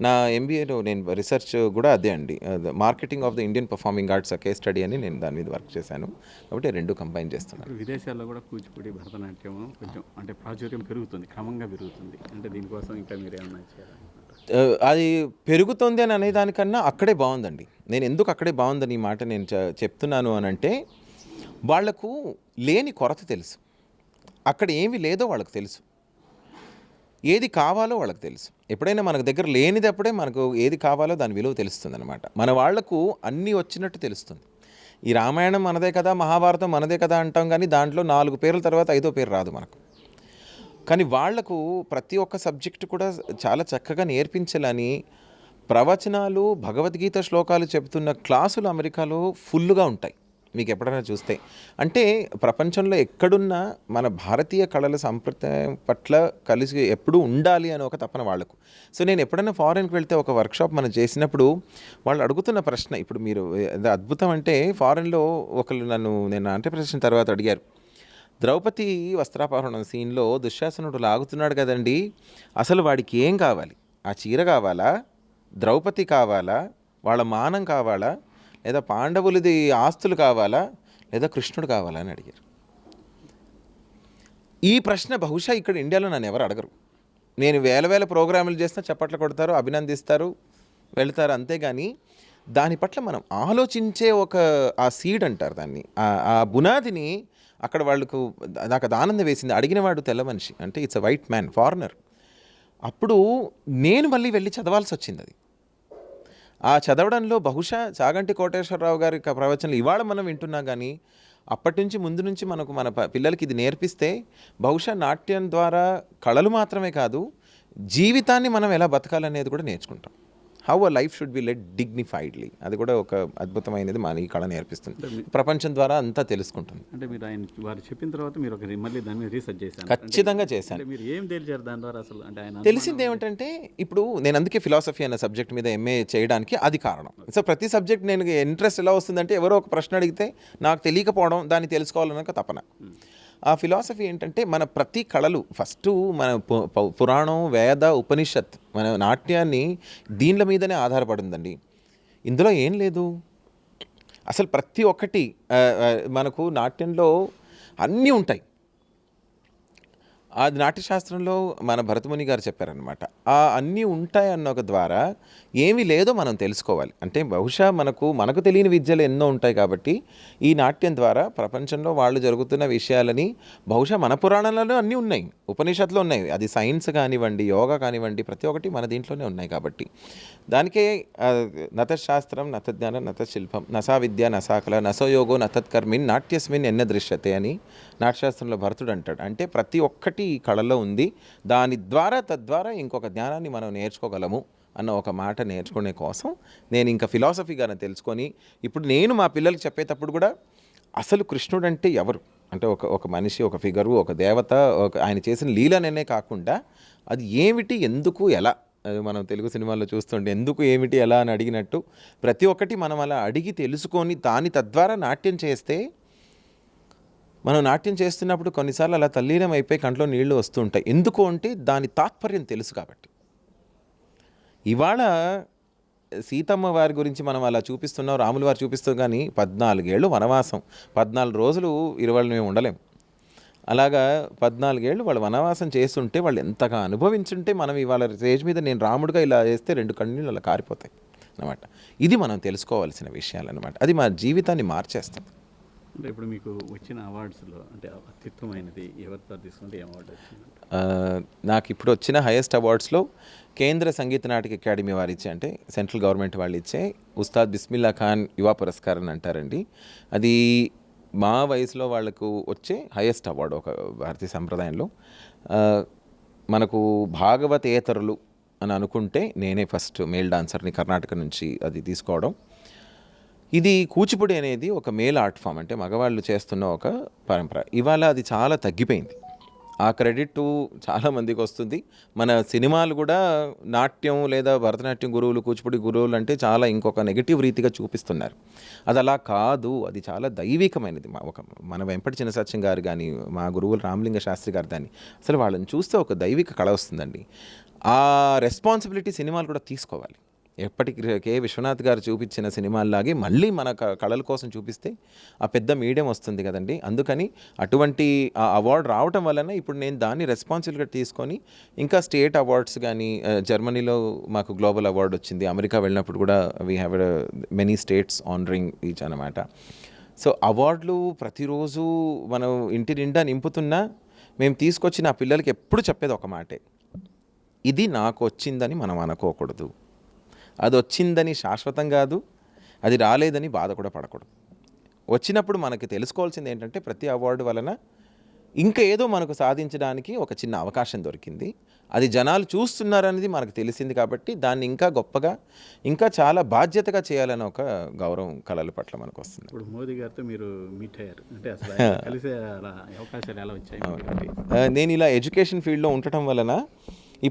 నా ఎంబీఏలో నేను రీసెర్చ్ కూడా అదే అండి, marketing of the Indian performing arts case study అని నేను దాని మీద వర్క్ చేశాను. కాబట్టి రెండు కంబైన్ చేస్తున్నాను. విదేశాల్లో కూడా కూచిపూడి, భరతనాట్యం కొంచెం అంటే ప్రాచుర్యం పెరుగుతుంది, క్రమంగా పెరుగుతుంది. అంటే దీనికోసం ఇంకా మీరు ఏమన్నా చేయాలి? అది పెరుగుతుంది అని అనేదానికన్నా అక్కడే బాగుందండి. నేను ఎందుకు అక్కడే బాగుందని ఈ మాట నేను చెప్తున్నాను అని అంటే, వాళ్లకు లేని కొరత తెలుసు, అక్కడ ఏమి లేదో వాళ్ళకు తెలుసు, ఏది కావాలో వాళ్ళకి తెలుసు. ఎప్పుడైనా మనకు దగ్గర లేనిదప్పుడే మనకు ఏది కావాలో దాని విలువ తెలుస్తుంది అనమాట. మన వాళ్లకు అన్నీ వచ్చినట్టు తెలుస్తుంది. ఈ రామాయణం మనదే కదా, మహాభారతం మనదే కదా అంటాం, కానీ దాంట్లో 4 పేర్ల తర్వాత 5వ పేరు రాదు మనకు. కానీ వాళ్లకు ప్రతి ఒక్క సబ్జెక్టు కూడా చాలా చక్కగా నేర్పించాలని ప్రవచనాలు, భగవద్గీత శ్లోకాలు చెబుతున్న క్లాసులు అమెరికాలో ఫుల్గా ఉంటాయి. మీకు ఎప్పుడైనా చూస్తే, అంటే ప్రపంచంలో ఎక్కడున్నా మన భారతీయ కళల సంప్రదాయం పట్ల కలిసి ఎప్పుడూ ఉండాలి అని ఒక తపన వాళ్లకు. సో నేను ఎప్పుడైనా ఫారెన్కి వెళ్తే ఒక వర్క్షాప్ మనం చేసినప్పుడు వాళ్ళు అడుగుతున్న ప్రశ్న, ఇప్పుడు మీరు అద్భుతం అంటే ఫారెన్లో ఒకళ్ళు నేను ఆంధ్రప్రదేశ్ తర్వాత అడిగారు, ద్రౌపది వస్త్రాపహరణం సీన్లో దుశ్శాసనుడు లాగుతున్నాడు కదండి, అసలు వాడికి ఏం కావాలి? ఆ చీర కావాలా, ద్రౌపది కావాలా, వాళ్ళ మానం కావాలా, లేదా పాండవులది ఆస్తులు కావాలా, లేదా కృష్ణుడు కావాలా అని అడిగారు. ఈ ప్రశ్న బహుశా ఇక్కడ ఇండియాలో నన్ను ఎవరు అడగరు. నేను వేల ప్రోగ్రాములు చేసినా చప్పట్లు కొడతారు, అభినందిస్తారు, వెళ్తారు, అంతేగాని దాని పట్ల మనం ఆలోచించే ఆ సీడ్ అంటారు దాన్ని, ఆ బునాదిని అక్కడ వాళ్ళకు నాకు అది ఆనందం వేసింది. అడిగినవాడు తెల్ల మనిషి, అంటే it's a white man, foreigner. అప్పుడు నేను మళ్ళీ వెళ్ళి చదవాల్సి వచ్చింది. అది ఆ చదవడంలో బహుశా చాగంటి కోటేశ్వరరావు గారి ప్రవచనలు ఇవాళ మనం వింటున్నా, కానీ అప్పటి నుంచి ముందు నుంచి మనకు మన పిల్లలకి ఇది నేర్పిస్తే బహుశా నాట్యం ద్వారా కళలు మాత్రమే కాదు, జీవితాన్ని మనం ఎలా బతకాలనేది కూడా నేర్చుకుంటాం. How a life should be led dignifiedly, అది కూడా ఒక అద్భుతమైనది మన ఈ కళ నేర్పిస్తుంది. ప్రపంచం ద్వారా అంతా తెలుసుకుంటుంది. అంటే మీరు వారు చెప్పిన తర్వాత మీరు మళ్ళీ దాని మీద రీసెర్చ్ చేశారు? ఖచ్చితంగా చేశాను. మీరు ఏం తెలిసారు దాని ద్వారా అసలు? అంటే ఆయన తెలిసింది ఏమిటంటే, ఇప్పుడు నేను అందుకే ఫిలాసఫీ అనే సబ్జెక్ట్ మీద ఎంఏ చేయడానికి అది కారణం. సో ప్రతి సబ్జెక్ట్ నేను ఇంట్రెస్ట్ ఎలా వస్తుందంటే, ఎవరో ఒక ప్రశ్న అడిగితే నాకు తెలియకపోవడం, దాన్ని తెలుసుకోవాలన్న తపన. ఆ ఫిలాసఫీ ఏంటంటే, మన ప్రతి కళలు ఫస్ట్ మన పురాణం, వేద, ఉపనిషత్ మన నాట్యాన్ని దీనిల మీదనే ఆధారపడిందండి. ఇందులో ఏం లేదు అసలు. ప్రతి ఒక్కటి మనకు నాట్యంలో అన్నీ ఉంటాయి. అది నాట్యశాస్త్రంలో మన భరతముని గారు చెప్పారనమాట. అన్నీ ఉంటాయన్న ఒక ద్వారా ఏమీ లేదో మనం తెలుసుకోవాలి. అంటే బహుశా మనకు తెలియని విద్యలు ఎన్నో ఉంటాయి, కాబట్టి ఈ నాట్యం ద్వారా ప్రపంచంలో వాళ్ళు జరుగుతున్న విషయాలని బహుశా మన పురాణాలలో అన్నీ ఉన్నాయి. ఉపనిషత్తులో ఉన్నాయి. అది సైన్స్ కానివ్వండి, యోగా కానివ్వండి, ప్రతి ఒక్కటి మన దీంట్లోనే ఉన్నాయి. కాబట్టి దానికే నతశాస్త్రం నతజ్ఞానం నతశిల్పం నసా విద్య నసాకల నసో యోగో నతత్కర్మిన్ నాట్యస్మిన్ ఎన్న దృశ్యతే అని నాట్యశాస్త్రంలో భరతుడు అంటాడు. అంటే ప్రతి ఒక్కటి కళలో ఉంది, దాని ద్వారా తద్వారా ఇంకొక జ్ఞానాన్ని మనం నేర్చుకోగలము అన్న ఒక మాట నేర్చుకునే కోసం నేను ఇంకా ఫిలాసఫీగానే తెలుసుకొని ఇప్పుడు నేను మా పిల్లలకి చెప్పేటప్పుడు కూడా అసలు కృష్ణుడు అంటే ఎవరు అంటే ఒక మనిషి, ఒక ఫిగరు, ఒక దేవత, ఆయన చేసిన లీలనే కాకుండా అది ఏమిటి, ఎందుకు, ఎలా, అది మనం తెలుగు సినిమాల్లో చూస్తుంటే ఎందుకు, ఏమిటి, ఎలా అని అడిగినట్టు ప్రతి ఒక్కటి మనం అలా అడిగి తెలుసుకొని దాని తద్వారా నాట్యం చేస్తే మనం నాట్యం చేస్తున్నప్పుడు కొన్నిసార్లు అలా తల్లీనం అయిపోయి కంట్లో నీళ్లు వస్తూ ఉంటాయి. ఎందుకు అంటే దాని తాత్పర్యం తెలుసు కాబట్టి. ఇవాళ సీతమ్మ వారి గురించి మనం అలా చూపిస్తున్నాం, రాముల వారు చూపిస్తాం, కానీ 14 ఏళ్ళు వనవాసం, 14 రోజులు ఇరువాళ్ళు మేము ఉండలేము. అలాగా 14 ఏళ్ళు వాళ్ళు వనవాసం చేస్తుంటే వాళ్ళు ఎంతగా అనుభవించుంటే మనం ఇవాళ స్టేజ్ మీద నేను రాముడిగా ఇలా వేస్తే 2 కన్నీళ్ళు అలా కారిపోతాయి అన్నమాట. ఇది మనం తెలుసుకోవాల్సిన విషయాలు అన్నమాట. అది మా జీవితాన్ని మార్చేస్తుంది. అంటే ఇప్పుడు మీకు వచ్చిన అవార్డ్స్లో అంటే అత్యుత్తమైనది ఎవరితో తీసుకుంటే ఏం అవార్డు వచ్చింది? నాకు ఇప్పుడు వచ్చిన హైయెస్ట్ అవార్డ్స్లో కేంద్ర సంగీత నాటక అకాడమీ వారు ఇచ్చే, అంటే సెంట్రల్ గవర్నమెంట్ వాళ్ళు ఇచ్చే ఉస్తాద్ బిస్మిల్లా ఖాన్ యువ పురస్కారం అంటారండి. అది మా వయసులో వాళ్ళకు వచ్చే హైయెస్ట్ అవార్డు ఒక భారతీయ సంప్రదాయంలో. మనకు భాగవతేతరులు అని అనుకుంటే నేనే ఫస్ట్ మేల్ డాన్సర్ని కర్ణాటక నుంచి అది తీసుకోవడం. ఇది కూచిపూడి అనేది ఒక మేల్ ఆర్ట్ ఫామ్, అంటే మగవాళ్ళు చేస్తున్న ఒక పరంపర. ఇవాళ అది చాలా తగ్గిపోయింది. ఆ క్రెడిట్ చాలామందికి వస్తుంది. మన సినిమాలు కూడా నాట్యం లేదా భరతనాట్యం గురువులు, కూచిపూడి గురువులు అంటే చాలా ఇంకొక నెగిటివ్ రీతిగా చూపిస్తున్నారు. అది అలా కాదు, అది చాలా దైవికమైనది. మన వెంపటి చిన్న సత్యం గారు కానీ, మా గురువులు రామలింగ శాస్త్రి గారు కానీ, అసలు వాళ్ళని చూస్తే ఒక దైవిక కళ వస్తుందండి. ఆ రెస్పాన్సిబిలిటీ సినిమాలు కూడా తీసుకోవాలి. ఎప్పటికీ కె విశ్వనాథ్ గారు చూపించిన సినిమాల్లాగే మళ్ళీ మన కళల కోసం చూపిస్తే ఆ పెద్ద మీడియం వస్తుంది కదండి. అందుకని అటువంటి ఆ అవార్డు రావటం వలన ఇప్పుడు నేను దాన్ని రెస్పాన్సిబిలిటీగా తీసుకొని ఇంకా స్టేట్ అవార్డ్స్ కానీ, జర్మనీలో మాకు గ్లోబల్ అవార్డు వచ్చింది, అమెరికా వెళ్ళినప్పుడు కూడా we have many states honouring each అన్నమాట. సో అవార్డులు ప్రతిరోజు మనం ఇంటి నిండా నింపుతున్నా మేము తీసుకొచ్చి నా పిల్లలకి ఎప్పుడు చెప్పేది ఒక మాటే, ఇది నాకు వచ్చిందని మనం అనుకోకూడదు. అది వచ్చిందని శాశ్వతం కాదు, అది రాలేదని బాధ కూడా పడకూడదు. వచ్చినప్పుడు మనకి తెలుసుకోవాల్సింది ఏంటంటే ప్రతి అవార్డు వలన ఇంకా ఏదో మనకు సాధించడానికి ఒక చిన్న అవకాశం దొరికింది, అది జనాలు చూస్తున్నారనేది మనకు తెలిసింది. కాబట్టి దాన్ని ఇంకా గొప్పగా, ఇంకా చాలా బాధ్యతగా చేయాలని ఒక గౌరవం కళల పట్ల మనకు వస్తుంది. ఇప్పుడు మోదీ గారితో మీరు మీట్ అయ్యారు అంటే అసలు కలిసే అలా అవకాశాలు ఎలా వచ్చాయి? నేను ఇలా ఎడ్యుకేషన్ ఫీల్డ్లో ఉండటం వలన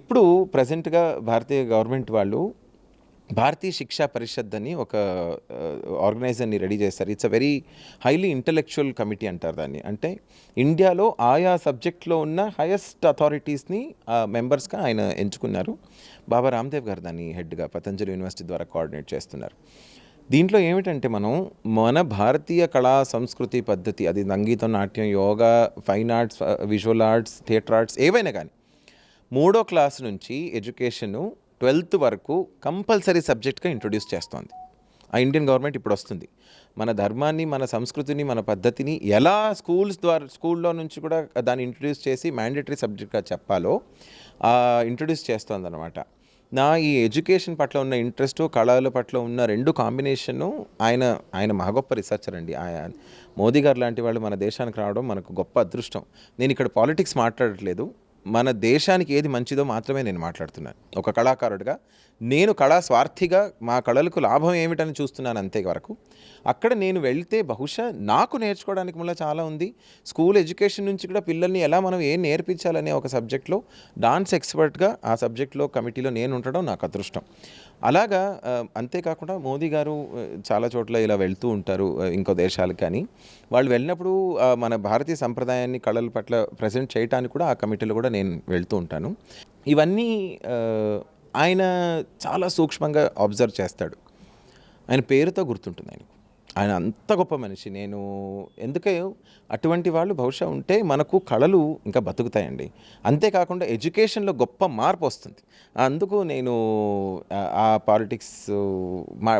ఇప్పుడు ప్రజెంట్గా భారతీయ గవర్నమెంట్ వాళ్ళు భారతీయ శిక్షా పరిషత్ అని ఒక ఆర్గనైజర్ని రెడీ చేస్తారు. It's a very highly intellectual committee అంటారు దాన్ని. అంటే ఇండియాలో ఆయా సబ్జెక్ట్లో ఉన్న హైయెస్ట్ అథారిటీస్ని మెంబర్స్గా ఆయన ఎంచుకున్నారు. బాబా రామ్దేవ్ గారు దాన్ని హెడ్గా పతంజలి యూనివర్సిటీ ద్వారా కోఆర్డినేట్ చేస్తున్నారు. దీంట్లో ఏమిటంటే మన భారతీయ కళా సంస్కృతి పద్ధతి, అది సంగీతం, నాట్యం, yoga, fine arts, visual arts, theatre arts ఏవైనా కానీ 3వ క్లాస్ నుంచి ఎడ్యుకేషను 12th వరకు కంపల్సరీ సబ్జెక్ట్గా ఇంట్రొడ్యూస్ చేస్తోంది ఆ ఇండియన్ గవర్నమెంట్. ఇప్పుడు వస్తుంది మన ధర్మాన్ని, మన సంస్కృతిని, మన పద్ధతిని ఎలా స్కూల్లో నుంచి కూడా దాన్ని ఇంట్రొడ్యూస్ చేసి మ్యాండేటరీ సబ్జెక్ట్గా చెప్పాలో ఇంట్రొడ్యూస్ చేస్తుంది అనమాట. నా ఈ ఎడ్యుకేషన్ పట్ల ఉన్న ఇంట్రెస్ట్, కళల పట్ల ఉన్న 2 కాంబినేషను, ఆయన మహా గొప్ప రిసర్చర్ అండి. మోదీ గారు లాంటి వాళ్ళు మన దేశానికి రావడం మనకు గొప్ప అదృష్టం. నేను ఇక్కడ పాలిటిక్స్ మాట్లాడట్లేదు, మన దేశానికి ఏది మంచిదో మాత్రమే నేను మాట్లాడుతున్నాను. ఒక కళాకారుడిగా నేను కళా స్వార్థిగా మా కళలకు లాభం ఏమిటని చూస్తున్నాను అంతే వరకు. అక్కడ నేను వెళ్తే బహుశా నాకు నేర్చుకోవడానికి మళ్ళీ చాలా ఉంది. స్కూల్ ఎడ్యుకేషన్ నుంచి కూడా పిల్లల్ని ఎలా మనం ఏం నేర్పించాలనే ఒక సబ్జెక్ట్లో డాన్స్ ఎక్స్పర్ట్గా ఆ సబ్జెక్ట్లో కమిటీలో నేను ఉండడం నాకు అదృష్టం. అలాగా అంతేకాకుండా మోదీ గారు చాలా చోట్ల ఇలా వెళ్తూ ఉంటారు ఇంకో దేశాలకు. కానీ వాళ్ళు వెళ్ళినప్పుడు మన భారతీయ సంప్రదాయాన్ని కళల పట్ల ప్రజెంట్ చేయడానికి కూడా ఆ కమిటీలో కూడా నేను వెళ్తూ ఉంటాను. ఇవన్నీ ఆయన చాలా సూక్ష్మంగా అబ్జర్వ్ చేస్తాడు. ఆయన పేరుతో గుర్తుంటుంది ఆయనకు. ఆయన అంత గొప్ప మనిషి. నేను ఎందుకే అటువంటి వాళ్ళు బహుశా ఉంటే మనకు కళలు ఇంకా బతుకుతాయండి. అంతేకాకుండా ఎడ్యుకేషన్లో గొప్ప మార్పు వస్తుంది. అందుకు నేను ఆ పాలిటిక్స్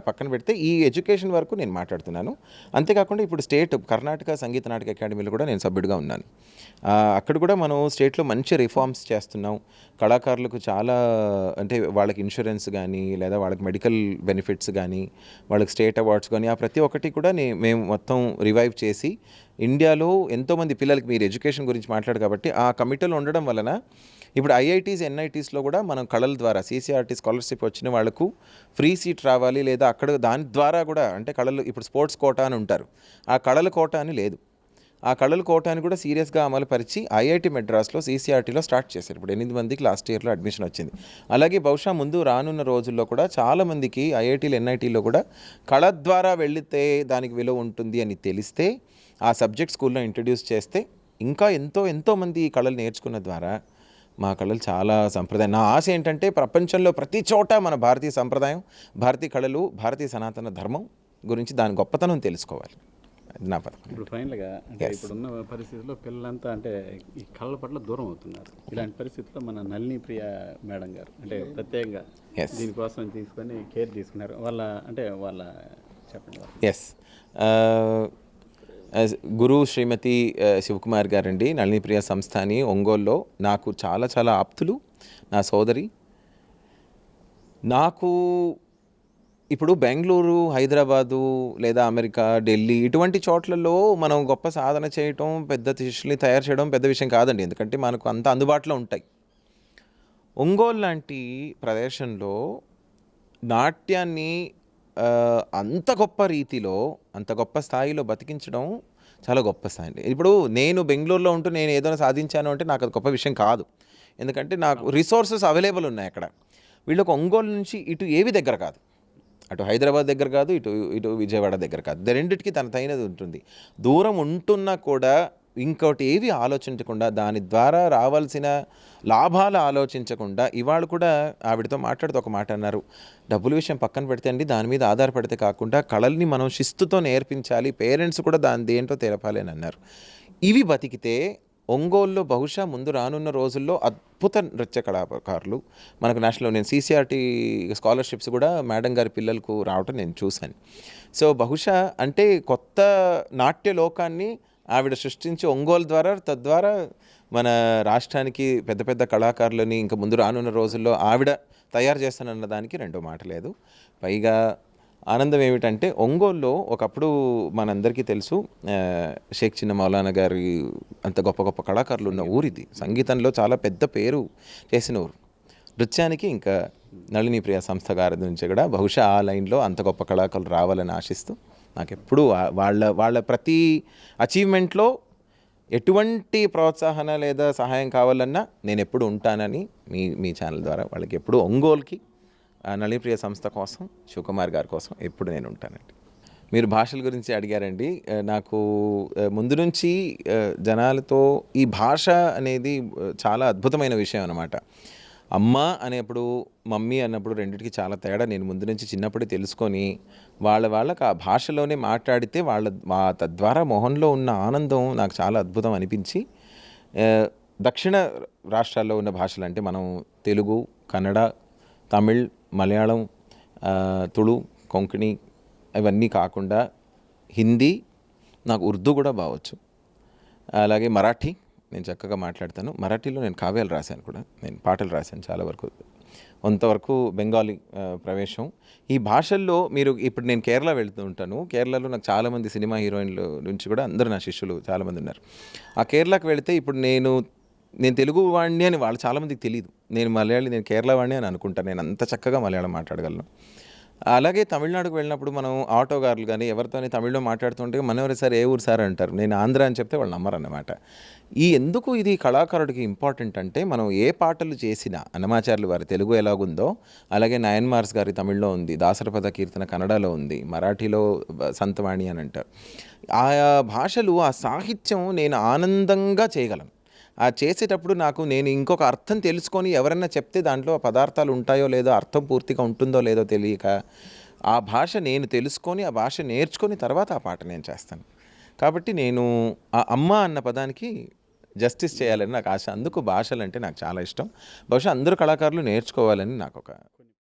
పక్కన పెడితే ఈ ఎడ్యుకేషన్ వరకు నేను మాట్లాడుతున్నాను. అంతేకాకుండా ఇప్పుడు స్టేట్ కర్ణాటక సంగీత నాటక అకాడమీలో కూడా నేను సభ్యుడిగా ఉన్నాను. అక్కడ కూడా మనం స్టేట్లో మంచి రిఫార్మ్స్ చేస్తున్నాం. కళాకారులకు చాలా అంటే వాళ్ళకి ఇన్సూరెన్స్ కానీ లేదా వాళ్ళకి మెడికల్ బెనిఫిట్స్ కానీ వాళ్ళకి స్టేట్ అవార్డ్స్ కానీ ఆ ప్రతి ఒక్కటి కూడా మేము మొత్తం రివైవ్ చేసి ఇండియాలో ఎంతోమంది పిల్లలకి మీరు ఎడ్యుకేషన్ గురించి మాట్లాడు కాబట్టి ఆ కమిటీలో ఉండడం వలన ఇప్పుడు ఐఐటీస్ ఎన్ఐటీస్లో కూడా మనం కళల ద్వారా CCRT స్కాలర్షిప్ వచ్చిన వాళ్ళకు ఫ్రీ సీట్ రావాలి లేదా అక్కడ దాని ద్వారా కూడా అంటే కళలు ఇప్పుడు స్పోర్ట్స్ కోటా అని ఉంటారు, ఆ కళల కోటా అని లేదు. ఆ కళల కోటాని కూడా సీరియస్గా అమలుపరిచి ఐఐటి మెడ్రాస్లో CCRTలో స్టార్ట్ చేశారు. ఇప్పుడు 8 మందికి లాస్ట్ ఇయర్లో అడ్మిషన్ వచ్చింది. అలాగే బహుశా ముందు రానున్న రోజుల్లో కూడా చాలామందికి ఐఐటీలు ఎన్ఐటీలో కూడా కళ ద్వారా వెళితే దానికి విలువ ఉంటుంది అని తెలిస్తే ఆ సబ్జెక్ట్ స్కూల్లో ఇంట్రడ్యూస్ చేస్తే ఇంకా ఎంతోమంది ఈ కళలు నేర్చుకున్న ద్వారా మా కళలు చాలా సంప్రదాయం. నా ఆశ ఏంటంటే ప్రపంచంలో ప్రతి చోట మన భారతీయ సంప్రదాయం, భారతీయ కళలు, భారతీయ సనాతన ధర్మం గురించి దాని గొప్పతనం తెలుసుకోవాలి. అది నా పథకం. ఇప్పుడు ఫైనల్గా అంటే ఇప్పుడున్న పరిస్థితుల్లో పిల్లలంతా అంటే ఈ కళల పట్ల దూరం అవుతున్నారు. ఇలాంటి పరిస్థితుల్లో మన నళిని ప్రియ మేడం గారు అంటే ప్రత్యేకంగా దీనికోసం తీసుకొని కేర్ తీసుకున్నారు. వాళ్ళ చెప్పండి. ఎస్, గురు శ్రీమతి శివకుమార్ గారండి, నళిని ప్రియ సంస్థ అని ఒంగోలులో నాకు చాలా ఆప్తులు, నా సోదరి. నాకు ఇప్పుడు బెంగళూరు, హైదరాబాదు లేదా అమెరికా, ఢిల్లీ ఇటువంటి చోట్లలో మనం గొప్ప సాధన చేయటం, పెద్ద శిష్యుల్ని తయారు చేయడం పెద్ద విషయం కాదండి, ఎందుకంటే మనకు అంత అందుబాటులో ఉంటాయి. ఒంగోలు లాంటి ప్రదేశంలో నాట్యాన్ని అంత గొప్ప రీతిలో అంత గొప్ప స్థాయిలో బతికించడం చాలా గొప్ప స్థాయి అండి. ఇప్పుడు నేను బెంగళూరులో ఉంటూ నేను ఏదైనా సాధించాను అంటే నాకు అది గొప్ప విషయం కాదు, ఎందుకంటే నాకు రిసోర్సెస్ అవైలబుల్ ఉన్నాయి అక్కడ. వీళ్ళకి ఒంగోలు నుంచి ఇటు ఏవి దగ్గర కాదు, అటు హైదరాబాద్ దగ్గర కాదు, ఇటు విజయవాడ దగ్గర కాదు. రెండింటికి తనదైనది ఉంటుంది. దూరం ఉంటున్నా కూడా ఇంకోటి ఏవి ఆలోచించకుండా దాని ద్వారా రావాల్సిన లాభాలు ఆలోచించకుండా ఇవాళ కూడా ఆవిడతో మాట్లాడుతూ ఒక మాట అన్నారు, డబ్బుల విషయం పక్కన పెడితే అండి దాని మీద ఆధారపడితే కాకుండా కళల్ని మనం శిస్తుతో నేర్పించాలి, పేరెంట్స్ కూడా దేంటో తెలపాలి అని అన్నారు. ఇవి బతికితే ఒంగోలులో బహుశా ముందు రానున్న రోజుల్లో అద్భుత నృత్య కళాకారులు మనకు నేషనల్ నేను CCRT స్కాలర్షిప్స్ కూడా మేడం గారి పిల్లలకు రావటం నేను చూశాను. సో బహుశా అంటే కొత్త నాట్య లోకాన్ని ఆవిడ సృష్టించి ఒంగోలు ద్వారా తద్వారా మన రాష్ట్రానికి పెద్ద కళాకారులని ఇంకా ముందు రానున్న రోజుల్లో ఆవిడ తయారు చేస్తానన్న దానికి రెండో మాట లేదు. పైగా ఆనందం ఏమిటంటే ఒంగోలులో ఒకప్పుడు మనందరికీ తెలుసు షేక్ చిన్న మౌలానా గారి అంత గొప్ప కళాకారులు ఉన్న ఊరిది, సంగీతంలో చాలా పెద్ద పేరు చేసిన ఊరు. నృత్యానికి ఇంకా నళిని ప్రియ సంస్థ గారి నుంచి కూడా బహుశా ఆ లైన్లో అంత గొప్ప కళాకారులు రావాలని ఆశిస్తూ నాకు ఎప్పుడూ వాళ్ళ ప్రతి అచీవ్మెంట్లో ఎటువంటి ప్రోత్సాహన లేదా సహాయం కావాలన్నా నేను ఎప్పుడు ఉంటానని మీ ఛానల్ ద్వారా వాళ్ళకి ఎప్పుడు ఒంగోలుకి నళిని ప్రియ సంస్థ కోసం శివకుమార్ గారి కోసం ఎప్పుడు నేను ఉంటానండి. మీరు భాషల గురించి అడిగారండి. నాకు ముందు నుంచి జనాలతో ఈ భాష అనేది చాలా అద్భుతమైన విషయం అన్నమాట. అమ్మ అనేప్పుడు మమ్మీ అన్నప్పుడు రెండింటికి చాలా తేడా నేను ముందు నుంచి చిన్నప్పుడే తెలుసుకొని వాళ్ళకి ఆ భాషలోనే మాట్లాడితే తద్వారా మొహంలో ఉన్న ఆనందం నాకు చాలా అద్భుతం అనిపించి దక్షిణ రాష్ట్రాల్లో ఉన్న భాషలు అంటే మనం తెలుగు, కన్నడ, తమిళ్, మలయాళం, తుళు, కొంకణి ఇవన్నీ కాకుండా హిందీ, నాకు ఉర్దూ కూడా బావచ్చు, అలాగే మరాఠీ నేను చక్కగా మాట్లాడతాను. మరాఠీలో నేను కావ్యాలు రాశాను కూడా, నేను పాటలు రాశాను చాలా వరకు, కొంతవరకు బెంగాలీ ప్రవేశం. ఈ భాషల్లో మీరు ఇప్పుడు నేను కేరళ వెళ్తూ ఉంటాను. కేరళలో నాకు చాలామంది సినిమా హీరోయిన్ల నుంచి కూడా అందరూ నా శిష్యులు చాలామంది ఉన్నారు. ఆ కేరళకు వెళితే ఇప్పుడు నేను తెలుగు వాడిని అని వాళ్ళు చాలామందికి తెలియదు. నేను మలయాళీ, నేను కేరళ వాడిని అని అనుకుంటాను. నేను అంత చక్కగా మలయాళం మాట్లాడగలను. అలాగే తమిళనాడుకు వెళ్ళినప్పుడు మనం ఆటోగారులు కానీ ఎవరితోని తమిళ్లో మాట్లాడుతుంటే మనవరి సార్ ఏ ఊరు సార్ అంటారు, నేను ఆంధ్ర అని చెప్తే వాళ్ళు నమ్మరన్నమాట. ఎందుకు ఇది కళాకారుడికి ఇంపార్టెంట్ అంటే మనం ఏ పాటలు చేసినా అన్నమాచార్యులు వారి తెలుగు ఎలాగుందో అలాగే నయన్మార్స్ గారి తమిళ్లో ఉంది, దాసరపద కీర్తన కన్నడలో ఉంది, మరాఠీలో సంతవాణి అని అంటారు. ఆయా భాషలు ఆ సాహిత్యం నేను ఆనందంగా చేయగలను. ఆ చేసేటప్పుడు నేను ఇంకొక అర్థం తెలుసుకొని ఎవరన్నా చెప్తే దాంట్లో పదార్థాలు ఉంటాయో లేదో, అర్థం పూర్తిగా ఉంటుందో లేదో తెలియక ఆ భాష నేను తెలుసుకొని ఆ భాష నేర్చుకొని తర్వాత ఆ పాట నేను చేస్తాను. కాబట్టి నేను ఆ అమ్మ అన్న పదానికి జస్టిస్ చేయాలని నాకు ఆశ. అందుకు భాషలంటే నాకు చాలా ఇష్టం. బహుశా అందరూ కళాకారులు నేర్చుకోవాలని నాకు ఒక